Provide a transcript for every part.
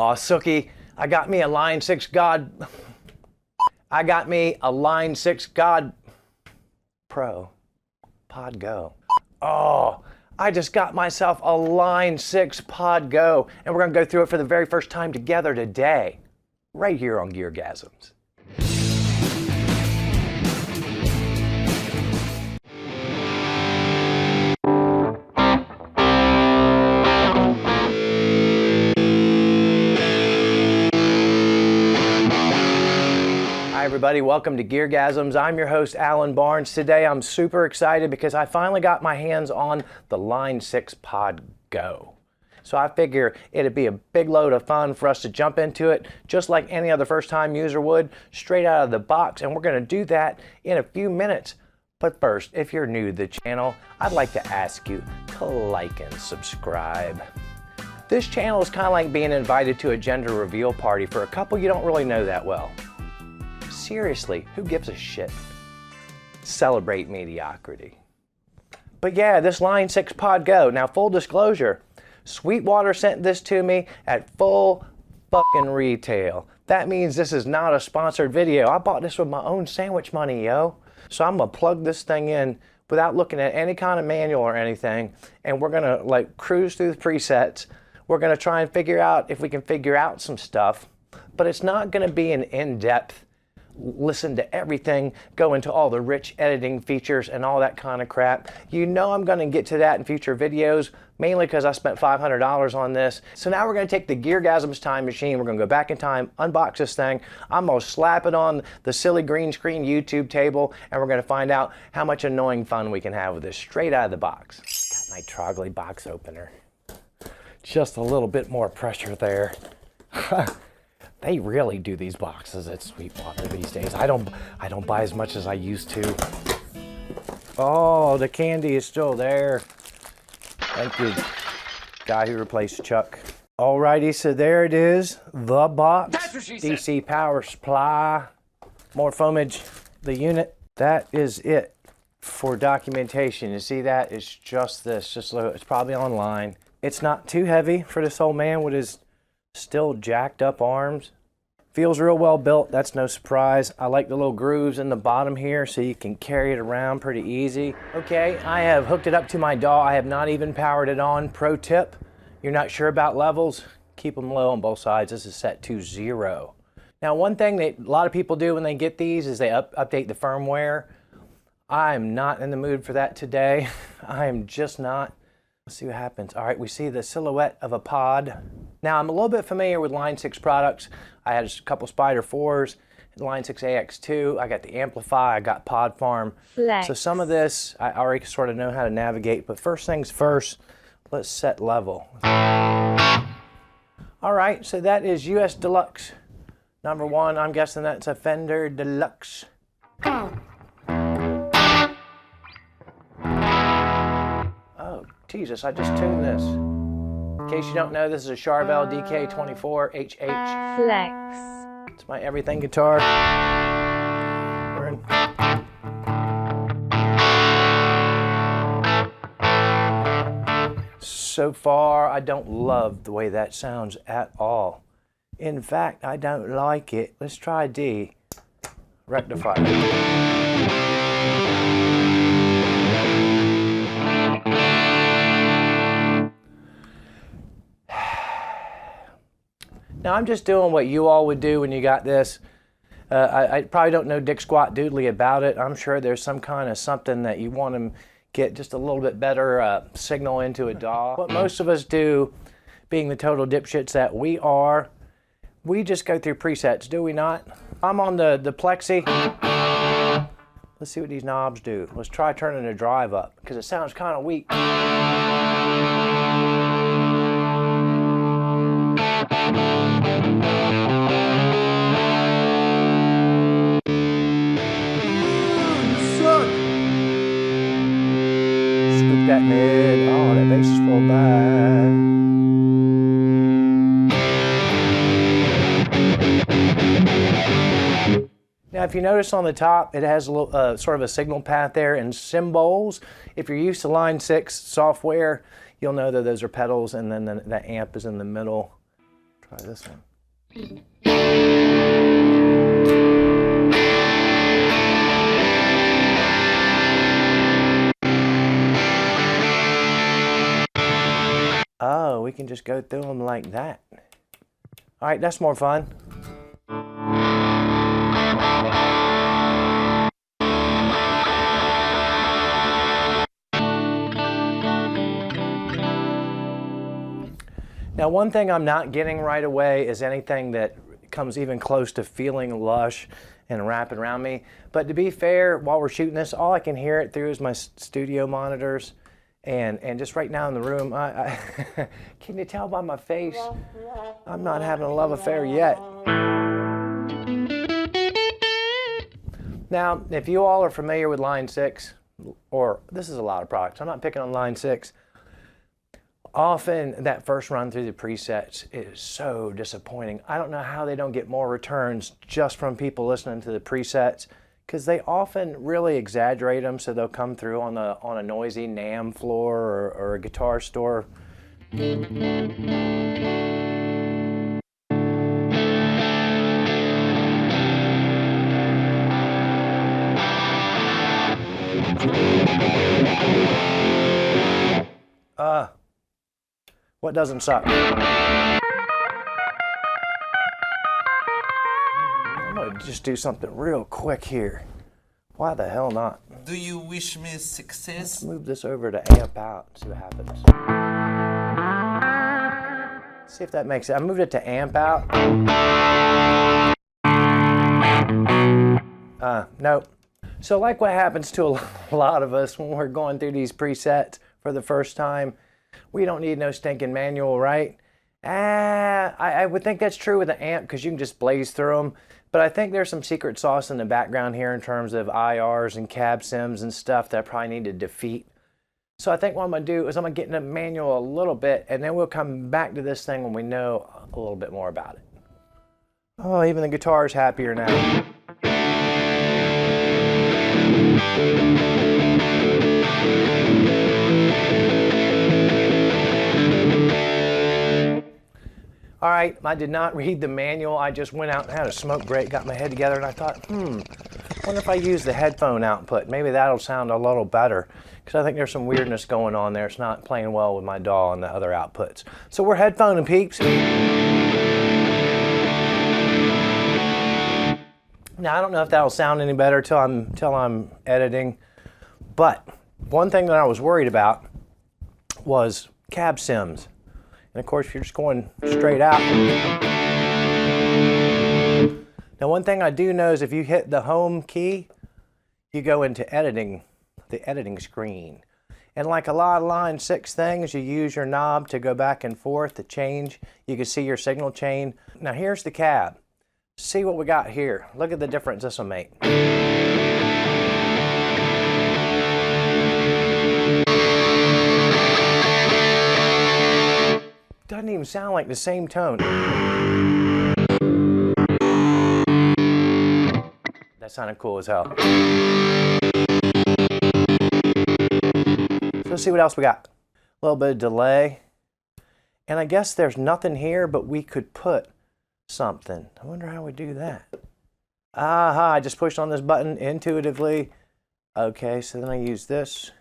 Aw, Sookie, I got me a Line6 God Pro Pod Go. Oh, I just got myself a Line6 Pod Go, and we're gonna go through it for the very first time together today, right here on GearGasms. Hi everybody, welcome to GearGasms. I'm your host, Alan Barnes. Today I'm super excited because I finally got my hands on the Line6 Pod Go. So I figure it'd be a big load of fun for us to jump into it, just like any other first-time user would, straight out of the box, and we're gonna do that in a few minutes. But first, if you're new to the channel, I'd like to ask you to like and subscribe. This channel is kind of like being invited to a gender reveal party for a couple you don't really know that well. Seriously, who gives a shit? Celebrate mediocrity. But yeah, this Line6 Pod Go. Now, full disclosure, Sweetwater sent this to me at full fucking retail. That means this is not a sponsored video. I bought this with my own sandwich money, yo. So I'm gonna plug this thing in without looking at any kind of manual or anything, and we're gonna like cruise through the presets. We're gonna try and figure out if we can figure out some stuff, but it's not gonna be an in-depth listen to everything, go into all the rich editing features and all that kind of crap. You know I'm going to get to that in future videos, mainly because I spent $500 on this. So now we're going to take the GearGasms time machine, we're going to go back in time, unbox this thing, I'm going to slap it on the silly green screen YouTube table, and we're going to find out how much annoying fun we can have with this straight out of the box. Got my Trogley box opener. Just a little bit more pressure there. They really do these boxes at Sweetwater these days. I don't buy as much as I used to. Oh, the candy is still there. Thank you, guy who replaced Chuck. Alrighty, so there it is, the box. That's what she said. DC power supply, more foamage, the unit. That is it for documentation. You see that? It's just this. It's probably online. It's not too heavy for this old man with his still jacked up arms. Feels real well built, that's no surprise. I like the little grooves in the bottom here so you can carry it around pretty easy. Okay, I have hooked it up to my DAW. I have not even powered it on. Pro tip, you're not sure about levels, keep them low on both sides. This is set to 0. Now, one thing that a lot of people do when they get these is they update the firmware. I'm not in the mood for that today. I am just not. Let's see what happens. All right, we see the silhouette of a pod. Now, I'm a little bit familiar with Line6 products. I had a couple Spider 4s, the Line6 AX2, I got the Amplify, I got Pod Farm. Flex. So some of this, I already sort of know how to navigate, but first things first, let's set level. All right, so that is US Deluxe number 1. I'm guessing that's a Fender Deluxe. Oh, Jesus, I just tuned this. In case you don't know, this is a Charvel DK24HH. Flex. It's my everything guitar. So far, I don't love the way that sounds at all. In fact, I don't like it. Let's try D. Rectifier. Now, I'm just doing what you all would do when you got this. I probably don't know dick squat doodly about it. I'm sure there's some kind of something that you want to get just a little bit better signal into a DAW. What most of us do, being the total dipshits that we are, we just go through presets, do we not? I'm on the Plexi. Let's see what these knobs do. Let's try turning the drive up, because it sounds kind of weak. That mid, oh, that bass is full back. Now, if you notice on the top, it has a little, sort of a signal path there and symbols. If you're used to Line6 software, you'll know that those are pedals, and then the amp is in the middle. Try this one. Oh, we can just go through them like that. All right, that's more fun. Now, one thing I'm not getting right away is anything that comes even close to feeling lush and wrapping around me. But to be fair, while we're shooting this, all I can hear it through is my studio monitors. And just right now in the room, can you tell by my face, I'm not having a love affair yet. Now, if you all are familiar with Line 6, or this is a lot of products, I'm not picking on Line 6, often that first run through the presets is so disappointing. I don't know how they don't get more returns just from people listening to the presets, because they often really exaggerate them, so they'll come through on a noisy NAMM floor or a guitar store. What doesn't suck? I'm gonna just do something real quick here. Why the hell not? Do you wish me success? Let's move this over to amp out, see what happens. See if that makes it. I moved it to amp out. Nope. So like what happens to a lot of us when we're going through these presets for the first time, we don't need no stinking manual, right? I would think that's true with the amp because you can just blaze through them. But I think there's some secret sauce in the background here in terms of IRs and cab sims and stuff that I probably need to defeat. So I think what I'm going to do is I'm going to get in the manual a little bit, and then we'll come back to this thing when we know a little bit more about it. Oh, even the guitar's happier now. All right, I did not read the manual. I just went out and had a smoke break, got my head together, and I thought, wonder if I use the headphone output. Maybe that'll sound a little better, because I think there's some weirdness going on there. It's not playing well with my DAW and the other outputs. So we're headphoning, peeps. Now, I don't know if that'll sound any better till I'm editing, but one thing that I was worried about was cab sims. And of course, if you're just going straight out. Now, one thing I do know is if you hit the home key, you go into editing, the editing screen. And like a lot of Line 6 things, you use your knob to go back and forth to change. You can see your signal chain. Now, here's the cab. See what we got here. Look at the difference this will make. Doesn't even sound like the same tone. That sounded cool as hell. So let's see what else we got. A little bit of delay. And I guess there's nothing here, but we could put something. I wonder how we do that. Aha, I just pushed on this button intuitively. Okay, so then I use this.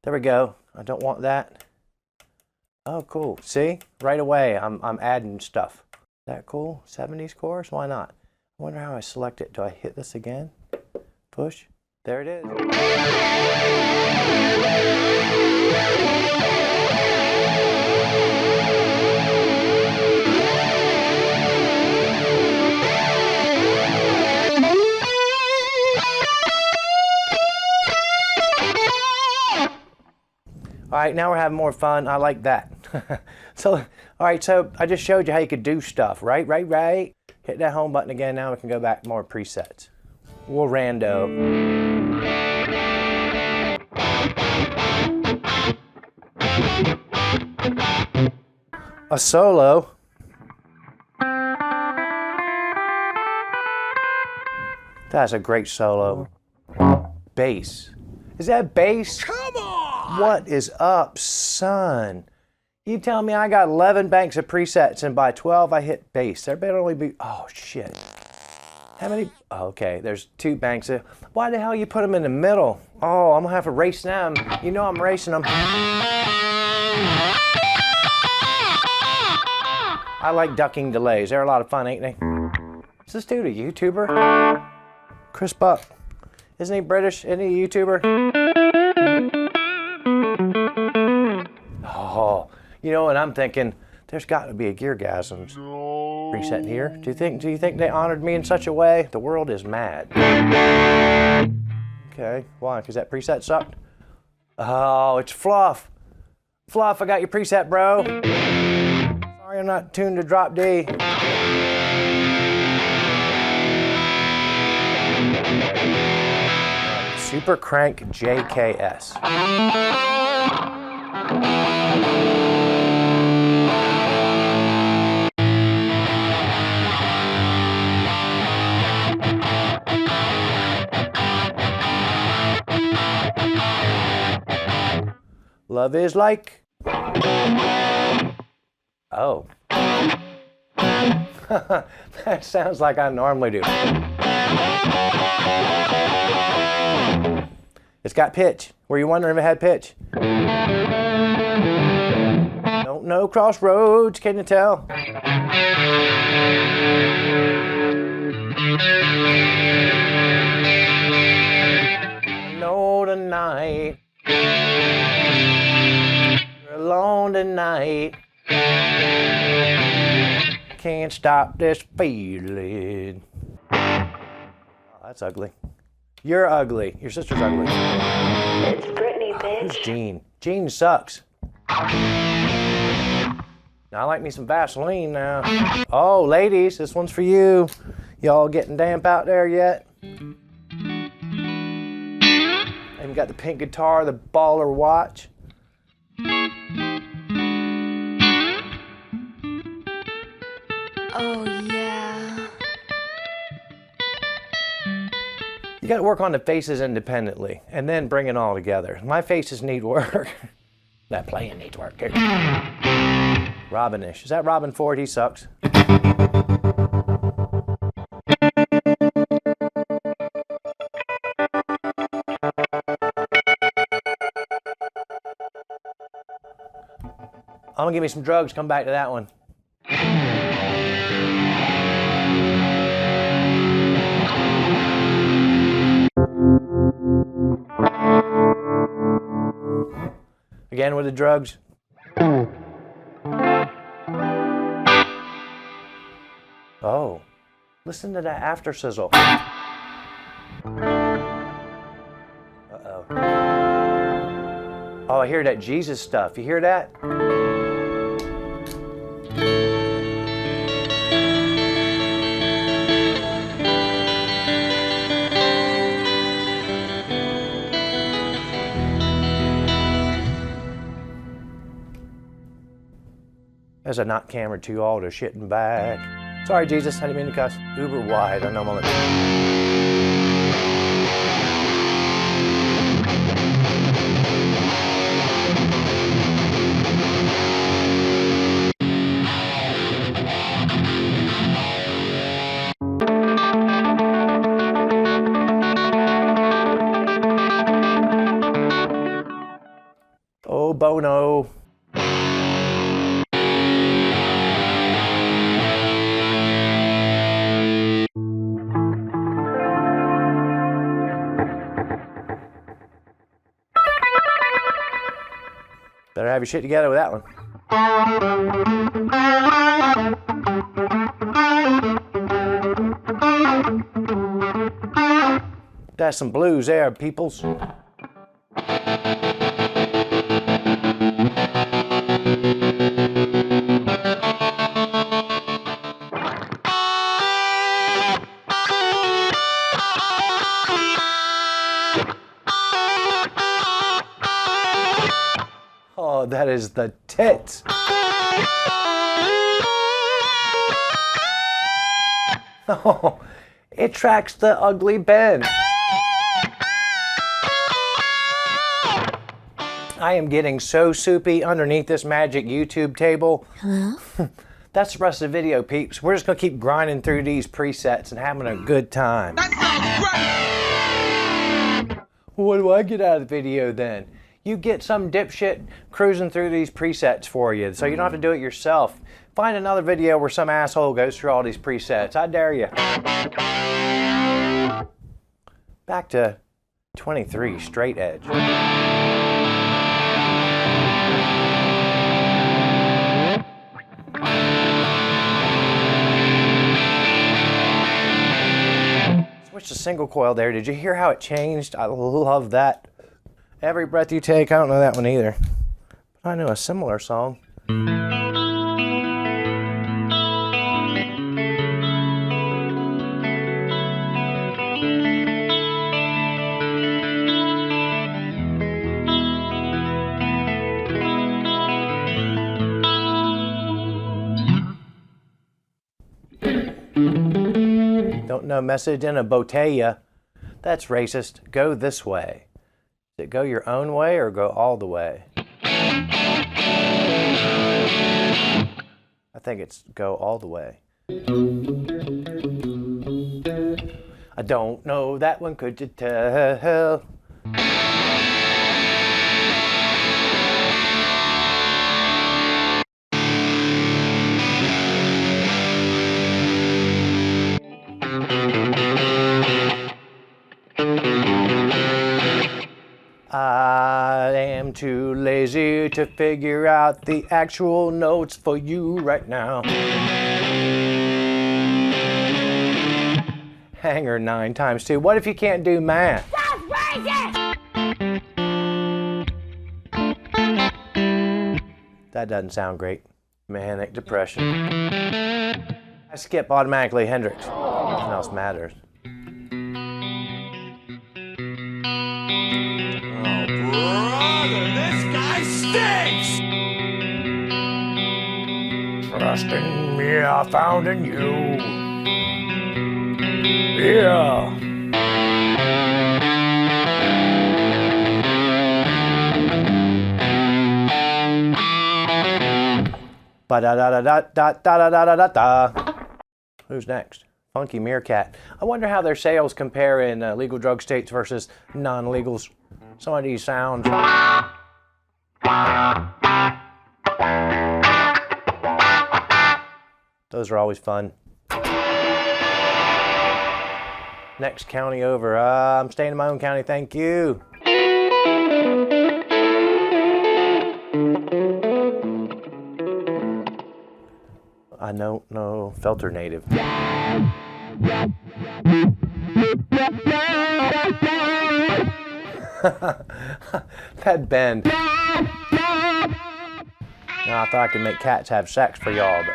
There we go. I don't want that. Oh, cool. See? Right away, I'm adding stuff. That cool? 70s chorus? Why not? I wonder how I select it. Do I hit this again? Push. There it is. All right, now we're having more fun. I like that. So, all right, so I just showed you how you could do stuff, right? Hit that home button again. Now we can go back to more presets. We'll rando. A solo. That's a great solo. Bass. Is that bass? Come on! What is up, son? You tell me I got 11 banks of presets and by 12 I hit bass. There better only be, oh shit. How many? Oh, okay, there's 2 banks. Why the hell you put them in the middle? Oh, I'm gonna have to race them. You know I'm racing them. I like ducking delays. They're a lot of fun, ain't they? Is this dude a YouTuber? Chris Buck. Isn't he British? Isn't he a YouTuber? Oh, you know what I'm thinking? There's got to be a GearGasms preset here. Do you think they honored me in such a way? The world is mad. Okay, why? Because that preset sucked? Oh, it's Fluff. Fluff, I got your preset, bro. Sorry I'm not tuned to drop D. Super Crank JKS. Love is like. Oh. That sounds like I normally do. It's got pitch. Were you wondering if it had pitch? Don't know crossroads, can you tell? No tonight. We're alone tonight. Can't stop this feeling. Oh, that's ugly. You're ugly. Your sister's ugly. It's Brittany, bitch. Who's Jean? Jean sucks. Now, I like me some Vaseline now. Oh, ladies, this one's for you. Y'all getting damp out there yet? Even got the pink guitar, the baller watch. Oh, yeah. You got to work on the faces independently and then bring it all together. My faces need work. That playing needs work too. Robin-ish. Is that Robin Ford? He sucks. I'm gonna give me some drugs, come back to that one. Again with the drugs. Oh, listen to that after sizzle. Uh-oh. Oh, I hear that Jesus stuff. You hear that? As I knock camera 2 all to shitting back. Sorry, Jesus, I didn't mean to cuss. Uber wide, I know I'm on Oh, Bono. Better have your shit together with that one. That's some blues there, peoples. Oh, that is the tits. Oh, it tracks the ugly bend. I am getting so soupy underneath this magic YouTube table. Hello? That's the rest of the video, peeps. We're just gonna keep grinding through these presets and having a good time. That sounds great! What do I get out of the video then? You get some dipshit cruising through these presets for you, so you don't have to do it yourself. Find another video where some asshole goes through all these presets. I dare you. Back to 23, straight edge. Switch to single coil there. Did you hear how it changed? I love that. Every breath you take. I don't know that one either, but I know a similar song. Don't know message in a botella. That's racist. Go this way. Does it go your own way or go all the way? I think it's go all the way. I don't know that one, could you tell? I am too lazy to figure out the actual notes for you right now. Hanger 9 times 2. What if you can't do math? That's racist! That doesn't sound great. Manic depression. I skip automatically Hendrix. Nothing else matters. Brother, this guy stinks! Trust in me, I found in you. Yeah. Ba-da-da-da-da-da-da-da-da-da. Who's next? Funky Meerkat. I wonder how their sales compare in legal drug states versus non-legals. Some of these sounds. Those are always fun. Next county over. I'm staying in my own county, thank you. I don't know Filter Native. That bend. Now I thought I could make cats have sex for y'all, but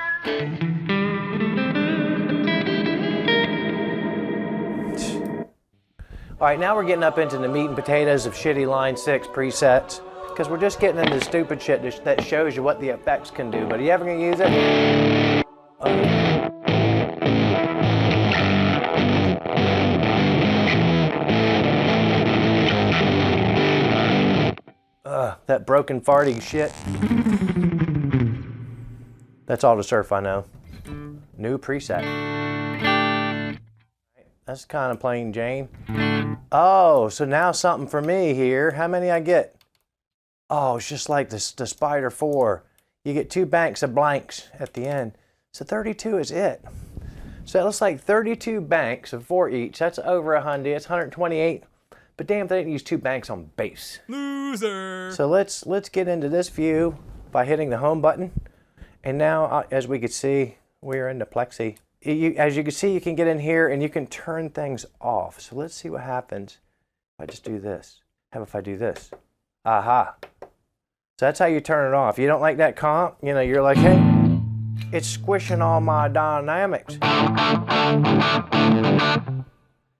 all right, now we're getting up into the meat and potatoes of shitty Line 6 presets, because we're just getting into stupid shit that shows you what the effects can do. But are you ever gonna use it? That broken farting shit. That's all to surf, I know. New preset. That's kind of plain Jane. Oh, so now something for me here. How many I get? Oh, it's just like the Spider 4. You get 2 banks of blanks at the end. So 32 is it. So it looks like 32 banks of 4 each. That's over 100. It's 128. But damn, they didn't use 2 banks on bass. Loser! So let's get into this view by hitting the home button. And now, as we can see, we're into Plexi. As you can see, you can get in here and you can turn things off. So let's see what happens if I just do this. How if I do this? Aha. So that's how you turn it off. You don't like that comp? You know, you're like, hey, it's squishing all my dynamics.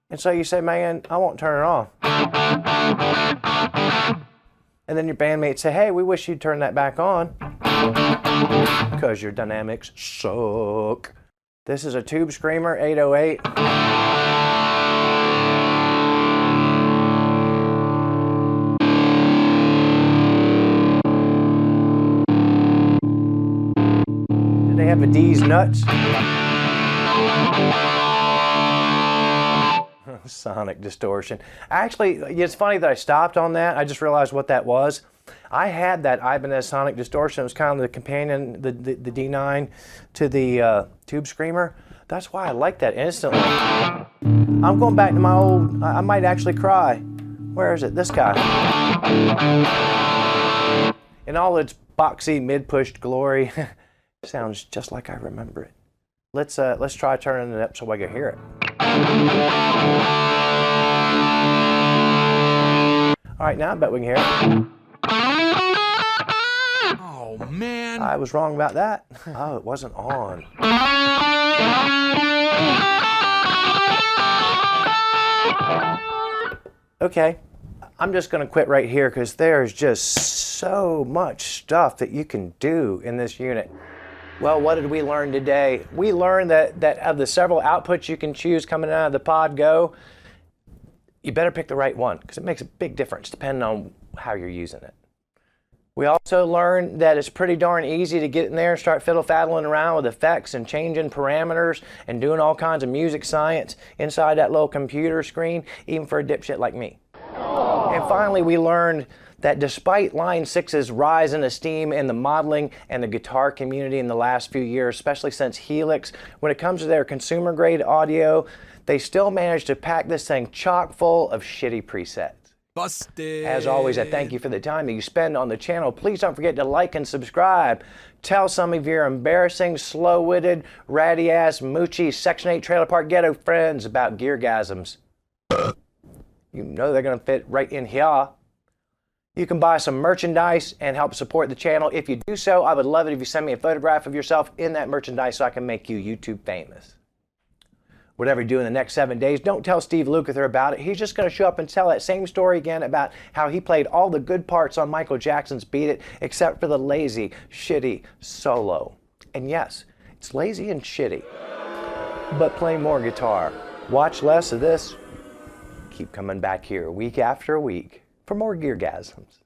And so you say, man, I won't turn it off. And then your bandmates say, hey, we wish you'd turn that back on. Because your dynamics suck. This is a Tube Screamer 808. Grandpa D's nuts. Sonic distortion. Actually, it's funny that I stopped on that. I just realized what that was. I had that Ibanez Sonic distortion. It was kind of the companion, the D9 to the Tube Screamer. That's why I like that instantly. I'm going back to my old, I might actually cry. Where is it? This guy. In all its boxy, mid-pushed glory. Sounds just like I remember it. Let's try turning it up so I can hear it. All right, now I bet we can hear it. Oh, man. I was wrong about that. Oh, it wasn't on. Okay, I'm just going to quit right here because there's just so much stuff that you can do in this unit. Well, what did we learn today? We learned that of the several outputs you can choose coming out of the Pod Go, you better pick the right one because it makes a big difference depending on how you're using it. We also learned that it's pretty darn easy to get in there and start fiddle-faddling around with effects and changing parameters and doing all kinds of music science inside that little computer screen, even for a dipshit like me. And finally, we learned that despite Line 6's rise in esteem in the modeling and the guitar community in the last few years, especially since Helix, when it comes to their consumer-grade audio, they still managed to pack this thing chock full of shitty presets. Busted. As always, I thank you for the time that you spend on the channel. Please don't forget to like and subscribe. Tell some of your embarrassing, slow-witted, ratty-ass, moochy, Section 8 trailer park ghetto friends about GearGasms. You know they're going to fit right in here. You can buy some merchandise and help support the channel. If you do so, I would love it if you send me a photograph of yourself in that merchandise so I can make you YouTube famous. Whatever you do in the next 7 days, don't tell Steve Lukather about it. He's just going to show up and tell that same story again about how he played all the good parts on Michael Jackson's Beat It, except for the lazy, shitty solo. And yes, it's lazy and shitty, but play more guitar. Watch less of this. Keep coming back here week after week for more GearGasms.